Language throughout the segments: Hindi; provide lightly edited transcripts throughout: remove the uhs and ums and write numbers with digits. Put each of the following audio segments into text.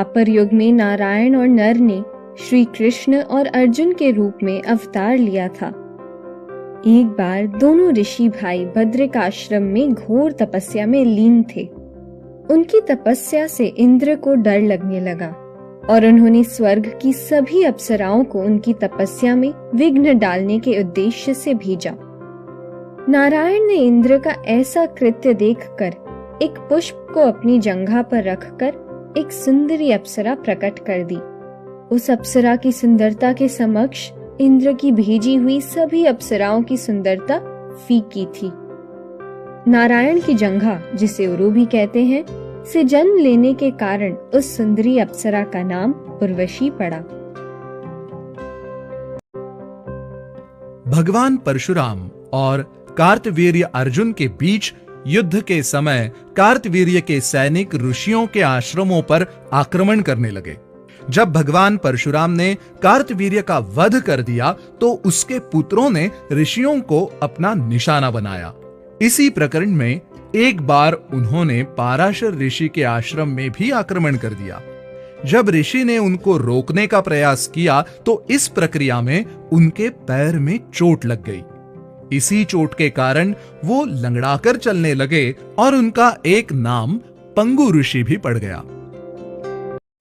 द्वापर युग में नारायण और नर ने श्री कृष्ण और अर्जुन के रूप में अवतार लिया था। एक बार दोनों ऋषि भाई बद्रिक आश्रम में घोर तपस्या में लीन थे। उनकी तपस्या से इंद्र को डर लगने लगा और उन्होंने स्वर्ग की सभी अप्सराओं को उनकी तपस्या में विघ्न डालने के उद्देश्य से भेजा। नारायण ने इंद्र का ऐसा कृत्य देखकर एक पुष्प को अपनी जंघा पर रखकर एक सुंदरी अप्सरा प्रकट कर दी। उस अप्सरा की सुंदरता के समक्ष इंद्र की भेजी हुई सभी अप्सराओं की सुंदरता फीकी थी। नारायण की जंघा, जिसे उरु भी कहते हैं, से जन्म लेने के कारण उस सुंदरी अप्सरा का नाम उर्वशी पड़ा। भगवान परशुराम और कार्तवीर्य अर्जुन के बीच युद्ध के समय कार्तवीर्य के सैनिक ऋषियों के आश्रमों पर आक्रमण करने लगे। जब भगवान परशुराम ने कार्तवीर्य का वध कर दिया तो उसके पुत्रों ने ऋषियों को अपना निशाना बनाया। इसी प्रकरण में एक बार उन्होंने पाराशर ऋषि के आश्रम में भी आक्रमण कर दिया। जब ऋषि ने उनको रोकने का प्रयास किया तो इस प्रक्रिया में उनके पैर में चोट लग गई। इसी चोट के कारण वो लंगड़ाकर चलने लगे और उनका एक नाम पंगु ऋषि भी पड़ गया।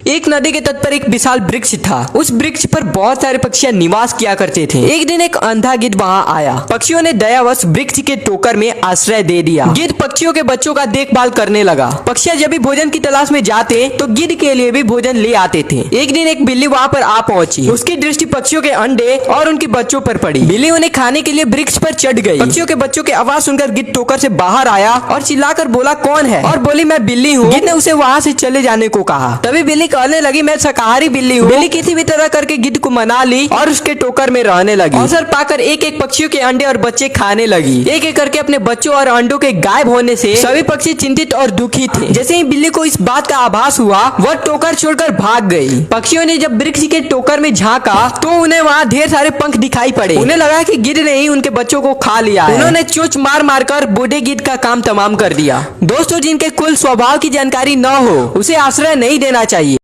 एक नदी के तट पर एक विशाल वृक्ष था। उस वृक्ष पर बहुत सारे पक्षी निवास किया करते थे। एक दिन एक अंधा गिद्ध वहां आया। पक्षियों ने दयावश वृक्ष के टोकर में आश्रय दे दिया। गिद्ध पक्षियों के बच्चों का देखभाल करने लगा। पक्षियां जब भी भोजन की तलाश में जाते तो गिद्ध के लिए भी भोजन ले आते थे। एक दिन एक बिल्ली वहां पर आ पहुंची। उसकी दृष्टि पक्षियों के अंडे और उनके बच्चों पर पड़ी। बिल्ली उन्हें खाने के लिए वृक्ष पर चढ़ गई। पक्षियों के बच्चों की आवाज सुनकर गिद्ध टोकर से बाहर आया और चिल्लाकर बोला, कौन है? और बोली, मैं बिल्ली हूँ। गिद्ध ने उसे वहां से चले जाने को कहा। तभी बिल्ली कहने लगी, मैं शाकाहारी बिल्ली हूँ। बिल्ली किसी भी तरह करके गिद्ध को मना ली और उसके टोकर में रहने लगी। अवसर पाकर एक एक पक्षियों के अंडे और बच्चे खाने लगी। एक एक करके अपने बच्चों और अंडों के गायब होने से सभी पक्षी चिंतित और दुखी थे। जैसे ही बिल्ली को इस बात का आभास हुआ, वह टोकर छोड़कर भाग गई। पक्षियों ने जब वृक्ष के टोकर में झांका तो उन्हें वहाँ ढेर सारे पंख दिखाई पड़े। उन्हें लगा कि गिद्ध ने ही उनके बच्चों को खा लिया है। उन्होंने चोंच मार मार कर बूढ़े गिद्ध का काम तमाम कर दिया। दोस्तों, जिनके कुल स्वभाव की जानकारी न हो उसे आश्रय नहीं देना चाहिए।